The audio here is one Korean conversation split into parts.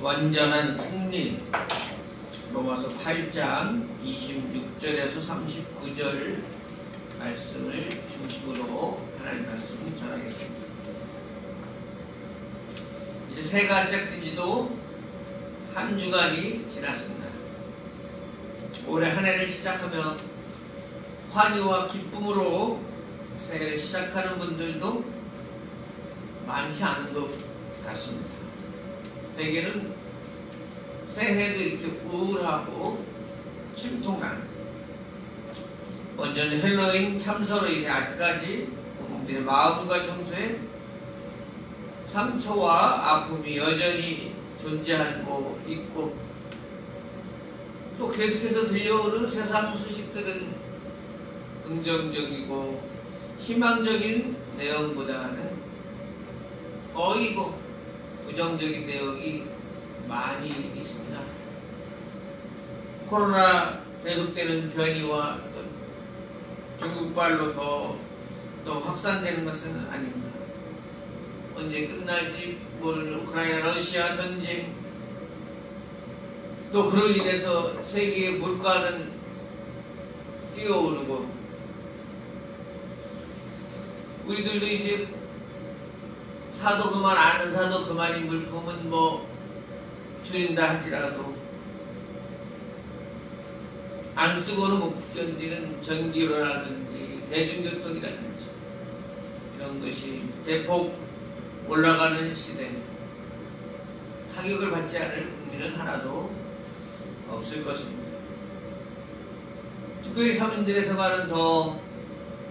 완전한 승리. 로마서 8장 26절에서 39절 말씀을 중심으로 하나님 말씀 전하겠습니다. 이제 새해가 시작된 지도 한 주간이 지났습니다. 올해 한 해를 시작하며 환희와 기쁨으로 새해를 시작하는 분들도 많지 않은 것 같습니다. 대개는 새해도 이렇게 우울하고 침통한, 먼저는 헬로윈 참소로 인해 아직까지 우리의 마음과 정서에 상처와 아픔이 여전히 존재하고 있고, 또 계속해서 들려오는 세상 소식들은 긍정적이고 희망적인 내용보다는 거의 부정적인 내용이 많이 있습니다. 코로나 계속되는 변이와 중국발로 더 확산되는 것은 아닙니다. 언제 끝날지 모르는 우크라이나 러시아 전쟁, 또 그로 인해서 세계의 물가는 뛰어오르고, 우리들도 이제 사도 그만 아는 사도 그만인 물품은 줄인다 할지라도 안 쓰고는 못 견디는 전기료라든지 대중교통이라든지 이런 것이 대폭 올라가는 시대, 타격을 받지 않을 국민은 하나도 없을 것입니다. 특별히 서민들의 생활은 더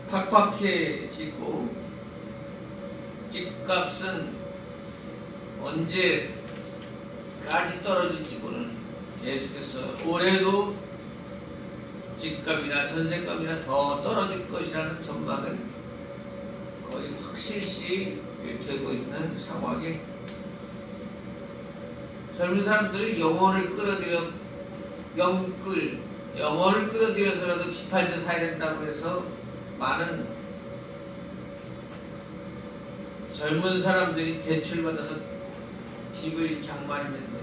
팍팍해지고, 집값은 언제까지 떨어질지 모르는, 계속해서 올해도 집값이나 전세값이나 더 떨어질 것이라는 전망은 거의 확실시 되고 있는 상황에, 젊은 사람들이 영혼을 끌어들여서라도 집 한 채 사야 된다고 해서 많은 젊은 사람들이 대출받아서 집을 장만했는데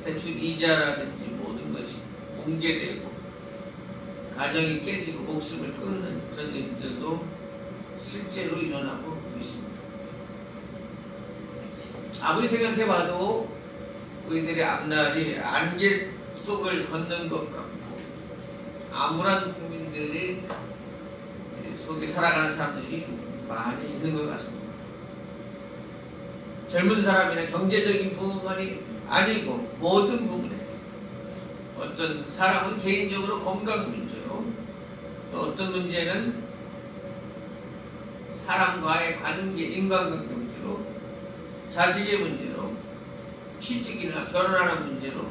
대출 이자라든지 모든 것이 붕괴되고 가정이 깨지고 목숨을 끊는 그런 일들도 실제로 일어나고 있습니다. 아무리 생각해봐도 우리들의 앞날이 안개 속을 걷는 것 같고, 암울한 국민들이 속에 살아가는 사람들이 많이 있는 것 같습니다. 젊은 사람이나 경제적인 부분만이 아니고 모든 부분에, 어떤 사람은 개인적으로 건강 문제로, 또 어떤 문제는 사람과의 관계, 인간관계 문제로, 자식의 문제로, 취직이나 결혼하는 문제로,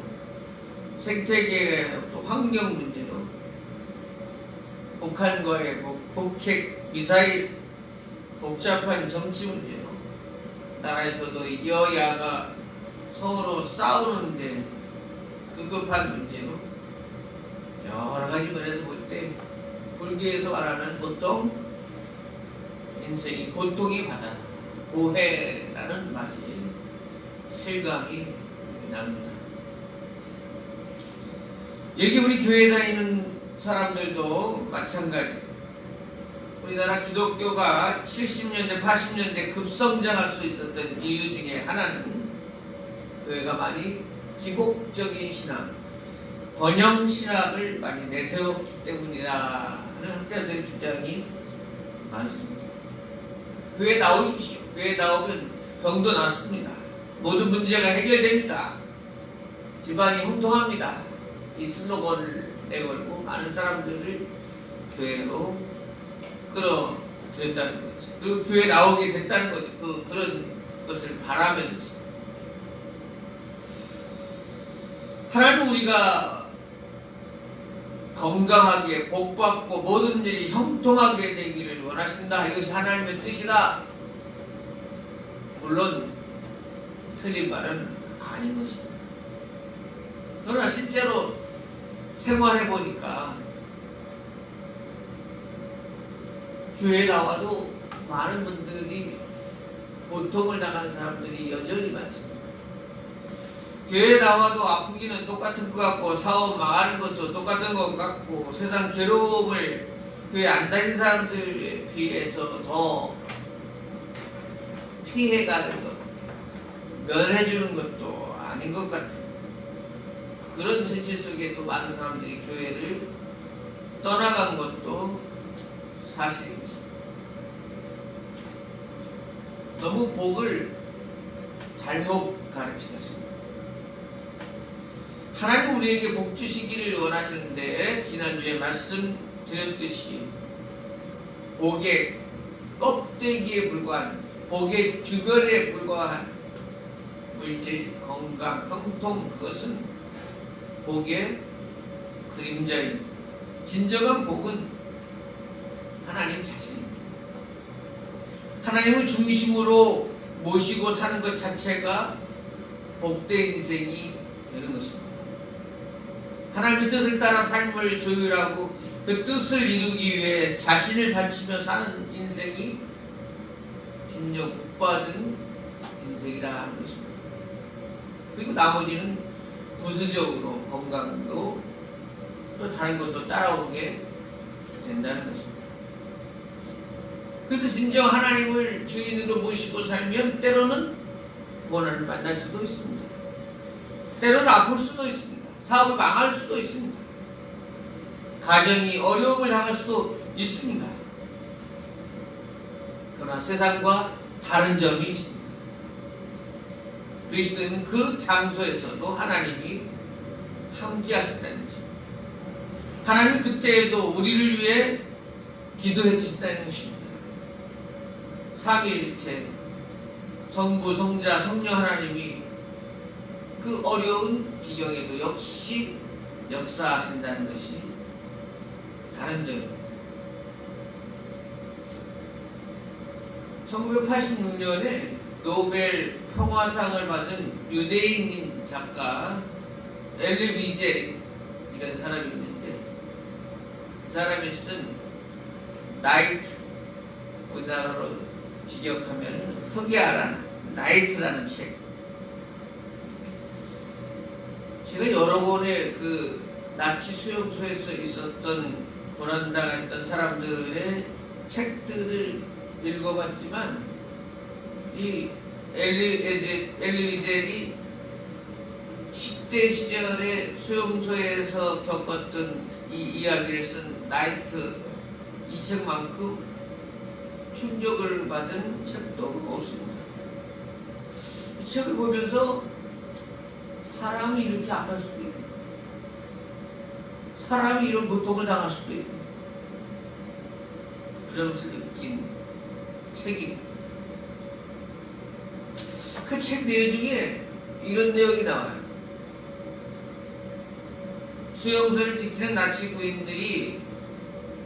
생태계 또 환경 문제로, 북한과의 북핵, 미사일, 복잡한 정치 문제로, 나라에서도 여야가 서로 싸우는데 급급한 문제로, 여러 가지 면에서 볼 때 불교에서 말하는 보통 인생이 고통이 바다다, 고해라는 말이 실감이 납니다. 여기 우리 교회 다니는 사람들도 마찬가지. 우리나라 기독교가 70년대, 80년대 급성장할 수 있었던 이유 중에 하나는 교회가 많이 기복적인 신앙, 번영 신학을 많이 내세웠기 때문이라는 학자들의 주장이 많습니다. 교회 나오십시오. 교회 나오면 병도 낫습니다. 모든 문제가 해결됩니다. 집안이 형통합니다. 이 슬로건을 내걸고 많은 사람들을 교회로 끌어들였다는 거죠. 그리고 교회에 나오게 됐다는 거죠. 그런 것을 바라면서. 하나님, 우리가 건강하게 복받고 모든 일이 형통하게 되기를 원하신다. 이것이 하나님의 뜻이다. 물론 틀린 말은 아닌 것입니다. 그러나 실제로 생활해 보니까 교회에 나와도 많은 분들이 고통을 당하는 사람들이 여전히 많습니다. 교회 나와도 아프기는 똑같은 것 같고 사업 망하는 것도 똑같은 것 같고 세상 괴로움을 교회 안 다닌 사람들에 비해서 더 피해가는 것, 면해주는 것도 아닌 것 같은 그런 현실 속에 또 많은 사람들이 교회를 떠나간 것도 사실입니다. 너무 복을 잘못 가르친 것입니다. 하나님 우리에게 복 주시기를 원하시는데 지난주에 말씀드렸듯이 복의 껍데기에 불과한 복의 주변에 불과한 물질, 건강, 형통 그것은 복의 그림자입니다. 진정한 복은 하나님 자신입니다. 하나님을 중심으로 모시고 사는 것 자체가 복된 인생이 되는 것입니다. 하나님의 뜻을 따라 삶을 조율하고 그 뜻을 이루기 위해 자신을 바치며 사는 인생이 진정 복받은 인생이라 하는 것입니다. 그리고 나머지는 부수적으로 건강도 또 다른 것도 따라오게 된다는 것입니다. 그래서 진정 하나님을 주인으로 모시고 살면 때로는 고난을 만날 수도 있습니다. 때로는 아플 수도 있습니다. 사업이 망할 수도 있습니다. 가정이 어려움을 당할 수도 있습니다. 그러나 세상과 다른 점이 있습니다. 그리스도는 그 장소에서도 하나님이 함께 하신다는 것입니다. 하나님이 그때에도 우리를 위해 기도해 주신다는 것입니다. 삼위일체 성부, 성자, 성령 하나님이 그 어려운 지경에도 역시 역사하신다는 것이 다른 점입니다. 1986년에 노벨 평화상을 받은 유대인인 작가 엘리 위젤이라는 사람이 있는데 그 사람이 쓴 나이트, 우리나라로 직역하면 흑야라는 나이트라는 책, 제가 여러 권의 그 나치 수용소에서 있었던 고난당했던 사람들의 책들을 읽어봤지만 이 엘리 위젤이 10대 시절에 수용소에서 겪었던 이 이야기를 쓴 나이트 이 책만큼 충격을 받은 책도 없습니다. 이 책을 보면서 사람이 이렇게 아플 수도 있고 사람이 이런 고통을 당할 수도 있고 그런 것을 느낀 책입니다. 그 책 내용 중에 이런 내용이 나와요. 수용소를 지키는 나치 부인들이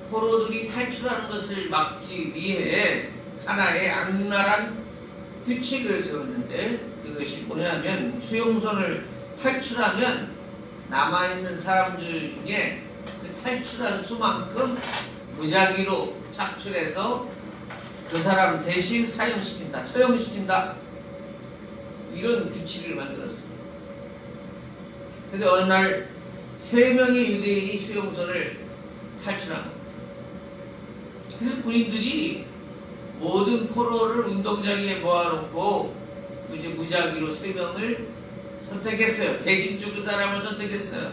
포로들이 탈출하는 것을 막기 위해 하나의 악랄한 규칙을 세웠는데 그것이 뭐냐면 수용소를 탈출하면 남아있는 사람들 중에 그 탈출한 수만큼 무작위로 착출해서 그 사람 대신 사형시킨다, 처형시킨다 이런 규칙을 만들었습니다. 그런데 어느 날 3명의 유대인이 수용소를 탈출한 겁니다. 그래서 군인들이 모든 포로를 운동장에 모아놓고 이제 무작위로 3명을 선택했어요. 대신 죽을 사람을 선택했어요.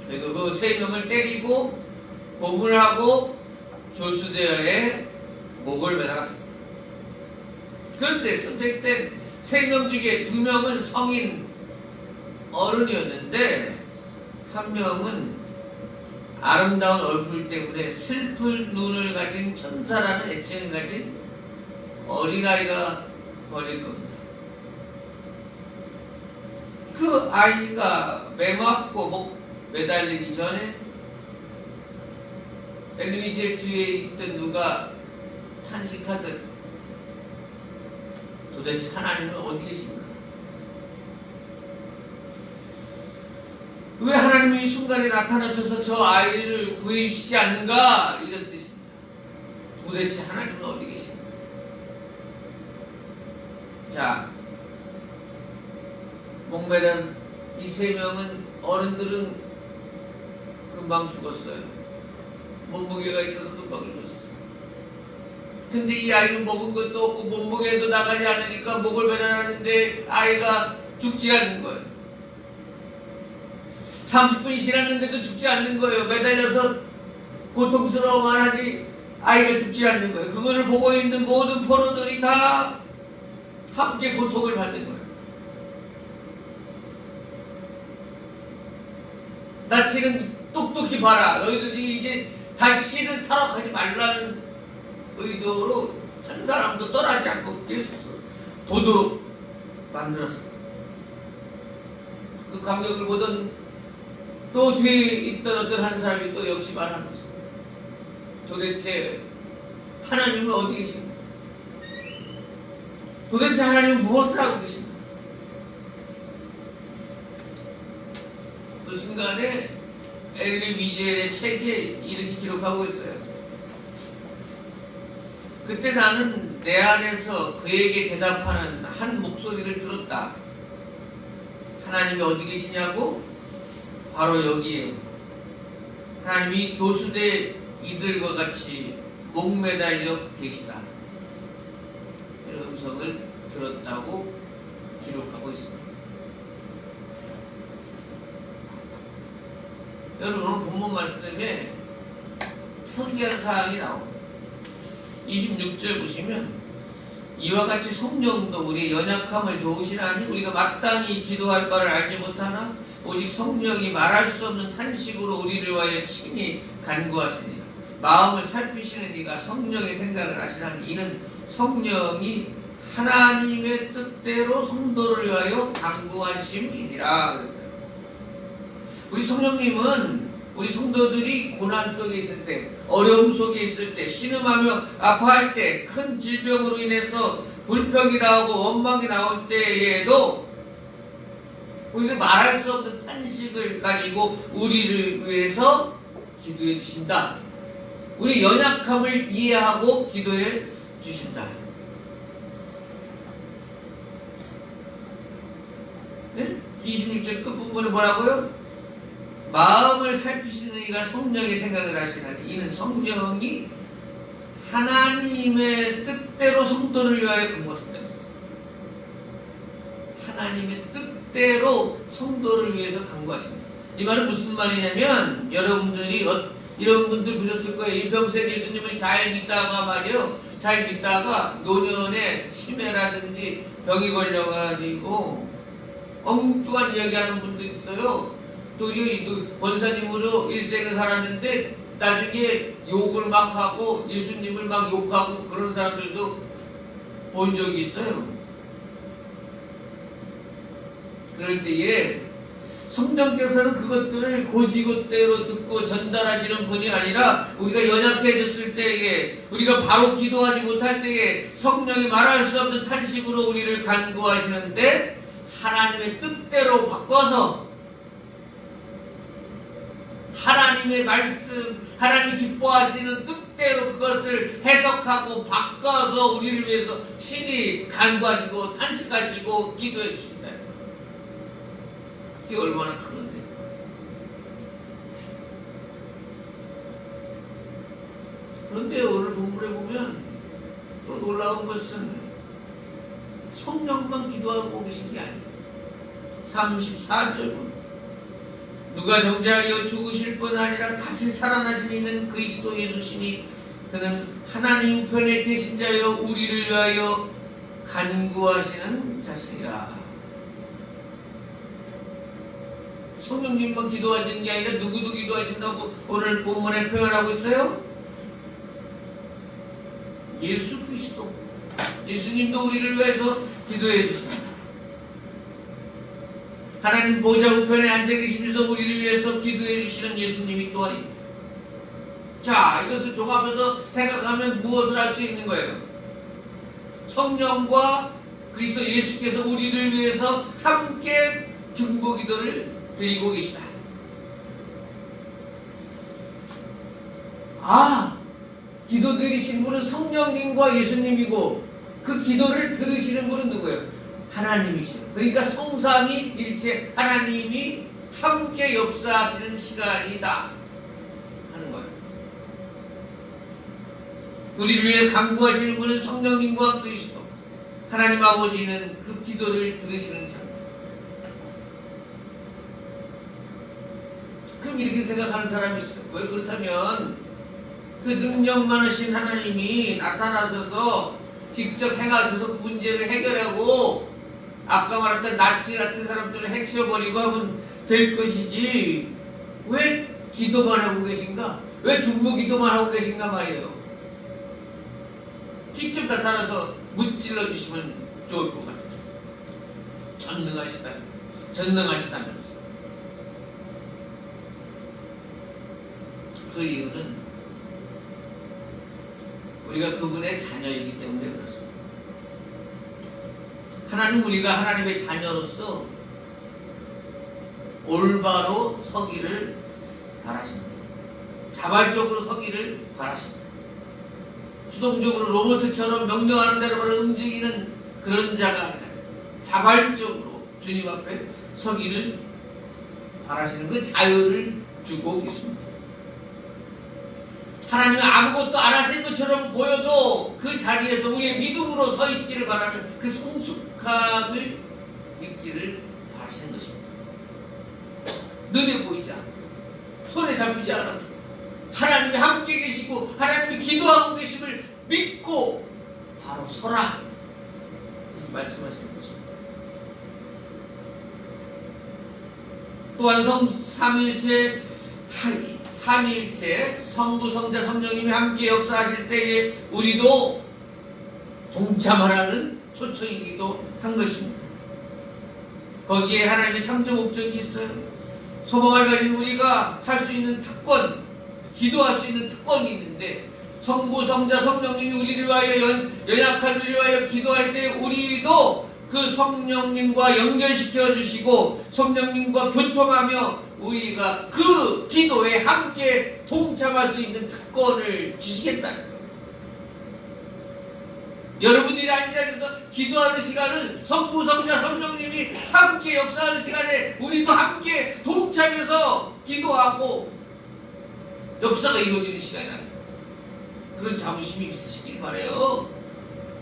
그리고 그 3명을 때리고 고문하고 조수대어에 목을 매놨습니다. 그런데 선택된 3명 중에 2명은 성인 어른이었는데 1명은 아름다운 얼굴 때문에 슬픈 눈을 가진 천사라는 애칭을 가진 어린아이가 걸린 겁니다. 그 아이가 매맞고 목 매달리기 전에 엘리 위젤 뒤에 있던 누가 탄식하듯 도대체 하나님은 어디 계신가? 왜 하나님이 이 순간에 나타나셔서 저 아이를 구해주시지 않는가? 이런 뜻입니다. 도대체 하나님은 어디 계신가? 자, 목매단 이 세 명은 어른들은 금방 죽었어요. 몸무게가 있어서 금방 죽었어요. 근데 이 아이는 먹은 것도 없고 몸무게도 나가지 않으니까 목을 매달았는데 아이가 죽지 않는 거예요. 30분이 지났는데도 죽지 않는 거예요. 매달려서 고통스러워만 하지 아이가 죽지 않는 거예요. 그거를 보고 있는 모든 포로들이 다 함께 고통을 받는 거예요. 나치는 똑똑히 봐라. 너희들이 이제 다시는 타락하지 말라는 의도로 한 사람도 떠나지 않고 계속 보도록 만들었어. 그 감격을 보던 또 뒤에 있던 어떤 한 사람이 또 역시 말하는 거죠. 도대체 하나님은 어디 계신가? 도대체 하나님은 무엇을 하고 계신가? 그 순간에 엘리 위젤의 책에 이렇게 기록하고 있어요. 그때 나는 내 안에서 그에게 대답하는 한 목소리를 들었다. 하나님이 어디 계시냐고? 바로 여기에 하나님이 교수대 이들과 같이 목매달려 계시다. 이런 음성을 들었다고 기록하고 있습니다. 여러분 오늘 본문 말씀에 특이한 사항이 나옵니다. 26절 보시면 이와 같이 성령도 우리의 연약함을 도우시나니 우리가 마땅히 기도할 바를 알지 못하나 오직 성령이 말할 수 없는 탄식으로 우리를 위하여 친히 간구하시니라. 마음을 살피시는 이가 성령의 생각을 하시나니 이는 성령이 하나님의 뜻대로 성도를 위하여 간구하심이니라 그랬어요. 우리 성령님은 우리 성도들이 고난 속에 있을 때, 어려움 속에 있을 때, 신음하며 아파할 때, 큰 질병으로 인해서 불평이 나오고 원망이 나올 때에도 우리를 말할 수 없는 탄식을 가지고 우리를 위해서 기도해 주신다. 우리 연약함을 이해하고 기도해 주신다. 네? 26절 끝부분에 뭐라고요? 마음을 살피시는 이가 성령의 생각을 하시나니 이는 성령이 하나님의 뜻대로 성도를 위하여 간구하신다. 하나님의 뜻대로 성도를 위해서 간구하신다. 이 말은 무슨 말이냐면 여러분들이 이런 분들 보셨을 거예요. 일평생 예수님을 잘 믿다가 말이요. 잘 믿다가 노년에 치매라든지 병이 걸려가지고 엉뚱한 이야기하는 분들 있어요. 또 권사님으로 일생을 살았는데 나중에 욕을 막 하고 예수님을 막 욕하고 그런 사람들도 본 적이 있어요. 그럴 때에 성령께서는 그것들을 고지고대로 듣고 전달하시는 분이 아니라 우리가 연약해졌을 때에 우리가 바로 기도하지 못할 때에 성령이 말할 수 없는 탄식으로 우리를 간구하시는데 하나님의 뜻대로 바꿔서 하나님의 말씀, 하나님이 기뻐하시는 뜻대로 그것을 해석하고 바꿔서 우리를 위해서 친히 간구하시고 탄식하시고 기도해 주신다. 그게 얼마나 큰데. 그런데 오늘 본문에 보면 또 놀라운 것은 성령만 기도하고 계신 게 아니에요. 34절 누가 정죄하여 죽으실 뿐 아니라 다시 살아나신 이는 그리스도 예수시니 그는 하나님 우편에 계신 자여 우리를 위하여 간구하시는 자신이라. 성령님만 기도하시는 게 아니라 누구도 기도하신다고 오늘 본문에 표현하고 있어요? 예수 그리스도. 예수님도 우리를 위해서 기도해 주십니다. 하나님 보좌 우편에 앉아 계시면서 우리를 위해서 기도해 주시는 예수님이 또한 자, 이것을 종합해서 생각하면 무엇을 할 수 있는 거예요? 성령과 그리스도 예수께서 우리를 위해서 함께 중보 기도를 드리고 계시다. 아, 기도 드리신 분은 성령님과 예수님이고 그 기도를 들으시는 분은 누구예요? 하나님이시죠. 그러니까 성삼위일체 하나님이 함께 역사하시는 시간이다 하는 거예요. 우리를 위해 간구하시는 분은 성령님과 함께시고 하나님 아버지는 그 기도를 들으시는 자. 그럼 이렇게 생각하는 사람이 있어요. 왜 그렇다면 그 능력 많으신 하나님이 나타나셔서 직접 행하셔서 그 문제를 해결하고 아까 말했던 나치 같은 사람들을 해치워버리고 하면 될 것이지 왜 기도만 하고 계신가? 왜 중보 기도만 하고 계신가 말이에요. 직접 나타나서 무찔러 주시면 좋을 것 같아요. 전능하시다면서. 그 이유는 우리가 그분의 자녀이기 때문에 그렇습니다. 하나님, 우리가 하나님의 자녀로서 올바로 서기를 바라십니다. 자발적으로 서기를 바라십니다. 수동적으로 로봇처럼 명령하는 대로만 움직이는 그런 자가 아니라 자발적으로 주님 앞에 서기를 바라시는 그 자유를 주고 계십니다. 하나님은 아무것도 안 하신 것처럼 보여도 그 자리에서 우리의 믿음으로 서 있기를 바라는 그 성숙함을 믿기를 바라시는 것입니다. 눈에 보이지 않고 손에 잡히지 않아도 하나님이 함께 계시고 하나님이 기도하고 계심을 믿고 바로 서라 이렇게 말씀하시는 것입니다. 또한 삼위일체 성부, 성자, 성령님이 함께 역사하실 때에 우리도 동참하라는 초청이기도 한 것입니다. 거기에 하나님의 창조 목적이 있어요. 소망을 가진 우리가 할 수 있는 특권, 기도할 수 있는 특권이 있는데 성부, 성자, 성령님이 우리를 위하여 연약한 우리를 위하여 기도할 때 우리도 그 성령님과 연결시켜 주시고 성령님과 교통하며 우리가 그 기도에 함께 동참할 수 있는 특권을 주시겠다는 거예요. 여러분들이 앉아서 기도하는 시간은 성부, 성자, 성령님이 함께 역사하는 시간에 우리도 함께 동참해서 기도하고 역사가 이루어지는 시간이라는 거예요. 그런 자부심이 있으시길 바라요.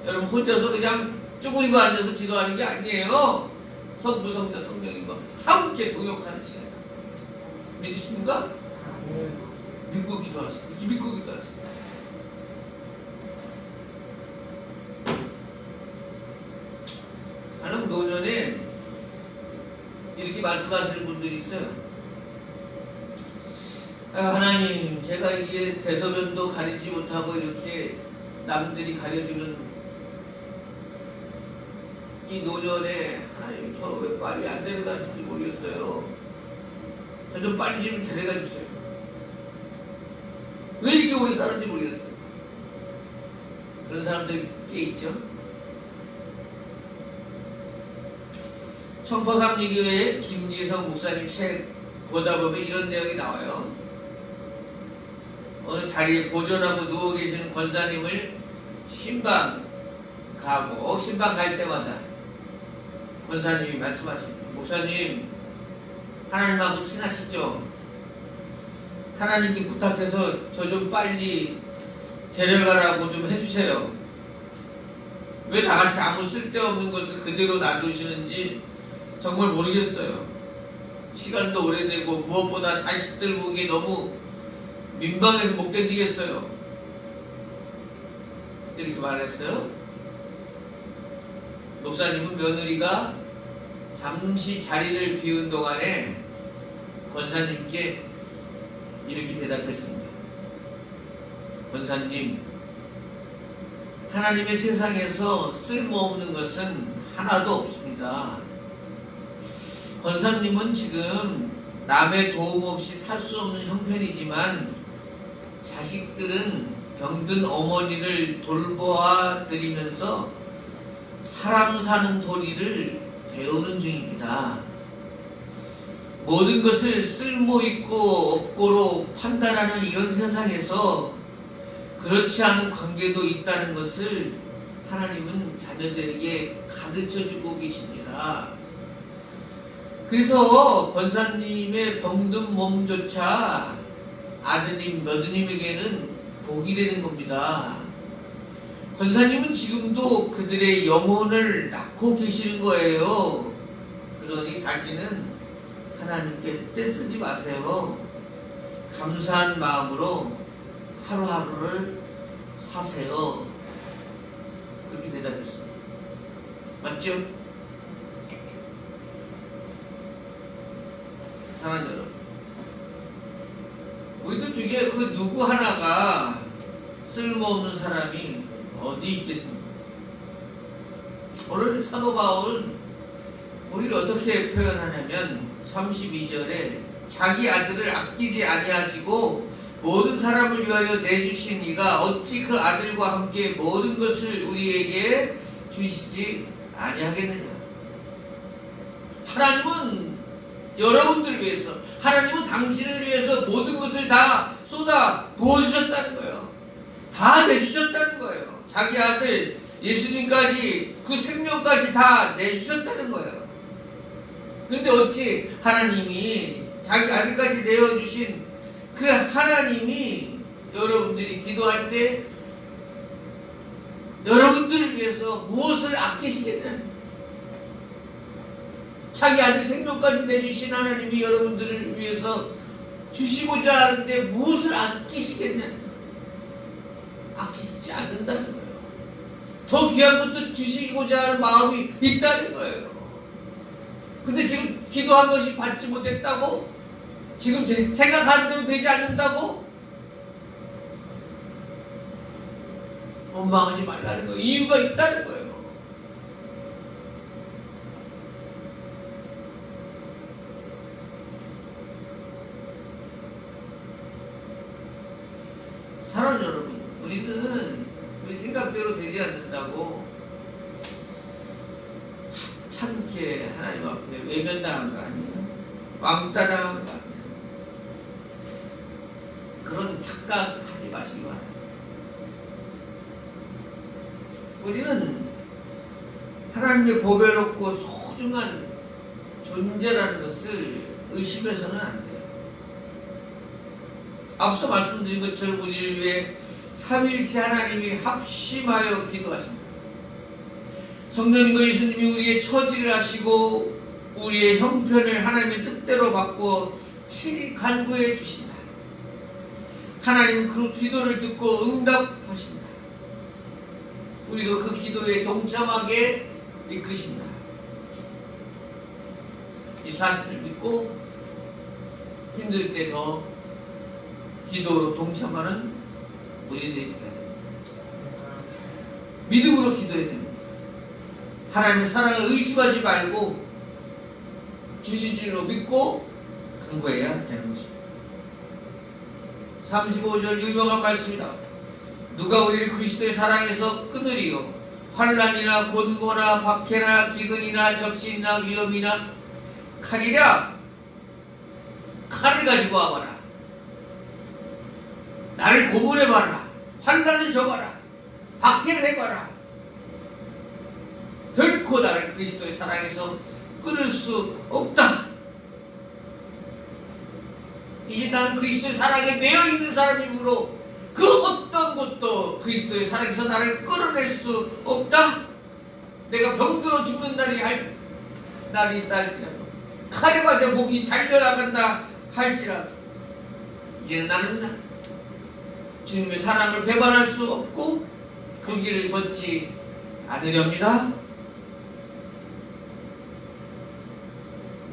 여러분 혼자서 그냥 쭈그리고 앉아서 기도하는 게 아니에요. 성부, 성자, 성령님과 함께 동역하는 시간. 믿으십니까? 믿고 기도하세요. 믿고 기도하세요. 하나님 노년에 이렇게 말씀하시는 분들이 있어요. 하나님, 제가 이게 대소변도 가리지 못하고 이렇게 남들이 가려주는 이 노년에 하나님 저 왜 빨리 안 데려가실지 모르겠어요. 저 좀 빨리 좀 데려가 주세요. 왜 이렇게 오래 사는지 모르겠어요. 그런 사람들이 꽤 있죠. 청포감리교회 김기성 목사님 책 보다 보면 이런 내용이 나와요. 어느 자리에 고전하고 누워 계시는 권사님을 신방 갈 때마다 권사님이 말씀하십니다. 목사님, 하나님하고 친하시죠? 하나님께 부탁해서 저 좀 빨리 데려가라고 좀 해주세요. 왜 나같이 아무 쓸데없는 것을 그대로 놔두시는지 정말 모르겠어요. 시간도 오래되고 무엇보다 자식들 보기 너무 민망해서 못 견디겠어요. 이렇게 말했어요. 목사님은 며느리가 잠시 자리를 비운 동안에 권사님께 이렇게 대답했습니다. 권사님, 하나님의 세상에서 쓸모없는 것은 하나도 없습니다. 권사님은 지금 남의 도움 없이 살 수 없는 형편이지만 자식들은 병든 어머니를 돌보아 드리면서 사람 사는 도리를 배우는 중입니다. 모든 것을 쓸모있고 없고로 판단하는 이런 세상에서 그렇지 않은 관계도 있다는 것을 하나님은 자녀들에게 가르쳐주고 계십니다. 그래서 권사님의 병든 몸조차 아드님, 며느님에게는 복이 되는 겁니다. 권사님은 지금도 그들의 영혼을 낳고 계시는 거예요. 그러니 다시는 하나님께 떼쓰지 마세요. 감사한 마음으로 하루하루를 사세요. 그렇게 대답했습니다. 맞죠? 사랑하는 여러분, 우리들 중에 그 누구 하나가 쓸모없는 사람이 어디 있겠습니까? 오늘 사도 바울은 우리를 어떻게 표현하냐면 32절에 자기 아들을 아끼지 아니하시고 모든 사람을 위하여 내주신 이가 어찌 그 아들과 함께 모든 것을 우리에게 주시지 아니하겠느냐. 하나님은 여러분들을 위해서, 하나님은 당신을 위해서 모든 것을 다 쏟아 부어주셨다는 거예요. 다 내주셨다는 거예요. 자기 아들 예수님까지, 그 생명까지 다 내주셨다는 거예요. 그런데 어찌 하나님이 자기 아들까지 내어주신 그 하나님이 여러분들이 기도할 때 여러분들을 위해서 무엇을 아끼시겠냐? 자기 아들 생명까지 내주신 하나님이 여러분들을 위해서 주시고자 하는데 무엇을 아끼시겠냐? 아끼지 않는다는 거예요. 더 귀한 것도 주시고자 하는 마음이 있다는 거예요. 근데 지금 기도한 것이 받지 못했다고? 지금 생각하는 대로 되지 않는다고? 원망하지 말라는 거예요. 이유가 있다는 거예요. 사랑하는 여러분, 우리는 우리 생각대로 되지 않는다고 하찮게 하나님 앞에 외면당한 거 아니에요? 왕따당한 거 아니에요? 그런 착각하지 마시기 바랍니다. 우리는 하나님의 보배롭고 소중한 존재라는 것을 의심해서는 안 돼요. 앞서 말씀드린 것처럼 우리를 위해 삼위일체 하나님이 합심하여 기도하십니다. 성령님과 예수님이 우리의 처지를 하시고 우리의 형편을 하나님의 뜻대로 바꾸어 친히 간구해 주신다. 하나님은 그 기도를 듣고 응답하신다. 우리도 그 기도에 동참하게 이끄신다. 이 사실을 믿고 힘들 때 더 기도로 동참하는 우리들이 되어야 됩니다. 믿음으로 기도해야 됩니다. 하나님의 사랑을 의심하지 말고 주신 줄로 믿고 간구해야 되는 것입니다. 35절 유명한 말씀이다. 누가 우리를 그리스도의 사랑에서 끊으리요? 환난이나 곤고나 박해나 기근이나 적신이나 위험이나 칼이랴. 칼을 가지고 와봐라. 나를 고문해봐라. 환난을 줘봐라. 박해를 해봐라. 결코 나를 그리스도의 사랑에서 끊을 수 없다. 이제 나는 그리스도의 사랑에 매여 있는 사람이므로 그 어떤 것도 그리스도의 사랑에서 나를 끌어낼 수 없다. 내가 병들어 죽는 날이 있다 할지라도, 칼에 맞아 목이 잘려나간다 할지라도, 이제는 나는 주님의 사랑을 배반할 수 없고 그 길을 걷지 않으렵니다.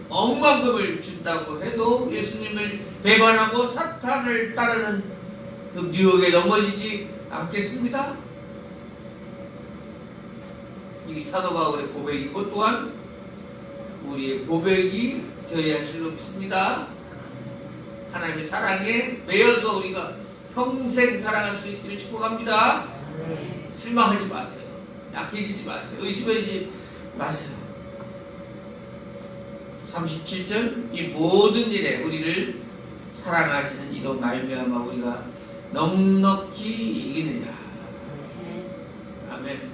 억만금을 준다고 해도 예수님을 배반하고 사탄을 따르는 그 유혹에 넘어지지 않겠습니다. 이 사도 바울의 고백이고 또한 우리의 고백이 되어야 할 줄로 믿습니다. 하나님의 사랑에 매여서 우리가 평생 사랑할 수 있기를 축복합니다. 실망하지 마세요. 약해지지 마세요. 의심하지 마세요. 37절 이 모든 일에 우리를 사랑하시는 이로 말미암아 우리가 넉넉히 이기느니라. 아멘.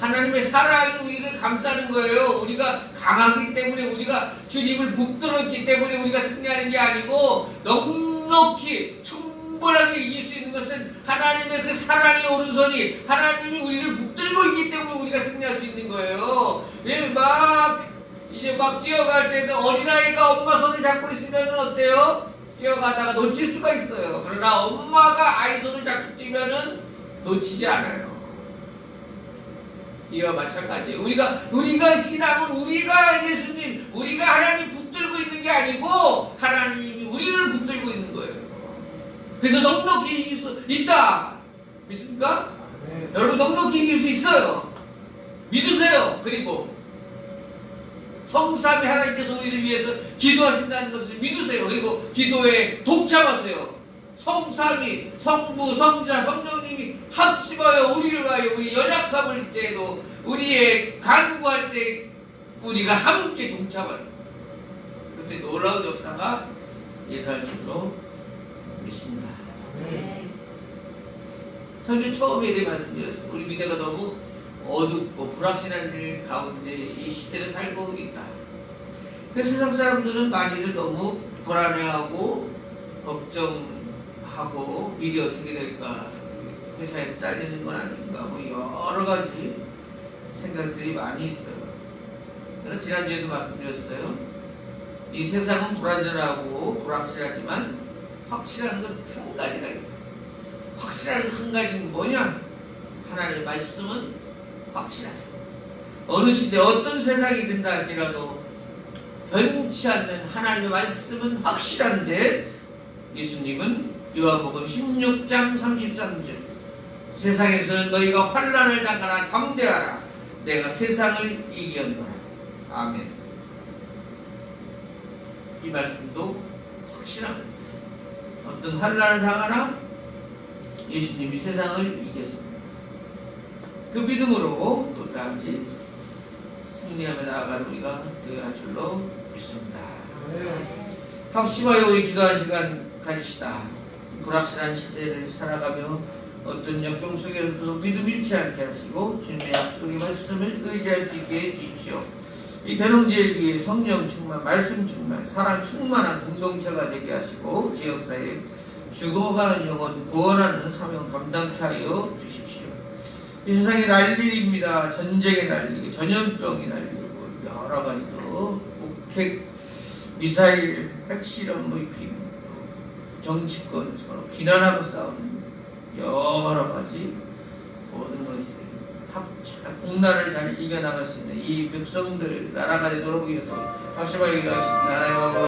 하나님의 사랑이 우리를 감싸는 거예요. 우리가 강하기 때문에, 우리가 주님을 붙들었기 때문에 우리가 승리하는 게 아니고, 넉넉히 충분하게 이길 수 있는 것은 하나님의 그 사랑의 오른손이, 하나님이 우리를 붙들고 있기 때문에 우리가 승리할 수 있는 거예요. 이제 막 뛰어갈 때는 어린아이가 엄마 손을 잡고 있으면 어때요? 뛰어가다가 놓칠 수가 있어요. 그러나 엄마가 아이 손을 잡고 뛰면은 놓치지 않아요. 이와 마찬가지예요. 우리가 신앙은 우리가 예수님, 우리가 하나님 붙들고 있는 게 아니고 하나님이 우리를 붙들고 있는 거예요. 그래서 넉넉히 이길 수 있다. 믿습니까? 네. 여러분 넉넉히 이길 수 있어요. 믿으세요. 그리고 성삼위 하나님께서 우리를 위해서 기도하신다는 것을 믿으세요. 그리고 기도에 동참하세요. 성삼위, 성부, 성자, 성령님이 합심하여 우리를 위하여 우리 연약함을 때에도 우리의 간구할 때 우리가 함께 동참하는, 그때 놀라운 역사가 일어날 줄로 믿습니다. 성경 처음에 이렇게 말씀드렸어요. 우리 미래가 너무 어둡고 불확실한 일 가운데 이 시대를 살고 있다. 그래서 세상 사람들은 많이들 너무 불안해하고 걱정하고 미래 어떻게 될까, 회사에서 잘리는 건 아닌가, 뭐 여러 가지 생각들이 많이 있어요. 그래서 지난주에도 말씀드렸어요. 이 세상은 불안전하고 불확실하지만 확실한 건 한 가지가 있다. 확실한 한 가지는 뭐냐? 하나님의 말씀은 확실하다. 어느 시대 어떤 세상이 된다 할지라도 변치 않는 하나님의 말씀은 확실한데, 예수님은 요한복음 16장 33절 세상에서는 너희가 환난을 당하나 담대하라 내가 세상을 이기었노라. 아멘. 이 말씀도 확실합니다. 어떤 환난을 당하나 예수님이 세상을 이겼습니다. 그 믿음으로 끝까지 승리하며 나아가는 우리가 되어야 할 줄로 믿습니다. 합심하여 우리 기도하는 시간 가지시다. 불확실한 시대를 살아가며 어떤 역경 속에서도 믿음 잃지 않게 하시고 주님의 약속의 말씀을 의지할 수 있게 해주십시오. 이 대농제일기에 성령 충만, 말씀 충만, 사랑 충만한 공동체가 되게 하시고 지역사회에 죽어가는 영혼 구원하는 사명 감당케 하여 주십시오. 이 세상의 난리입니다. 전쟁의 난리, 전염병이 난리고 여러 가지로 북핵, 미사일, 핵실험, 정치권 서로 비난하고 싸우는 여러 가지 모든 것이 공난을 잘 이겨나갈 수 있는 이 백성들 나라가 되도록 위해서 합심하게 기도하겠습니다. 하나님 아버지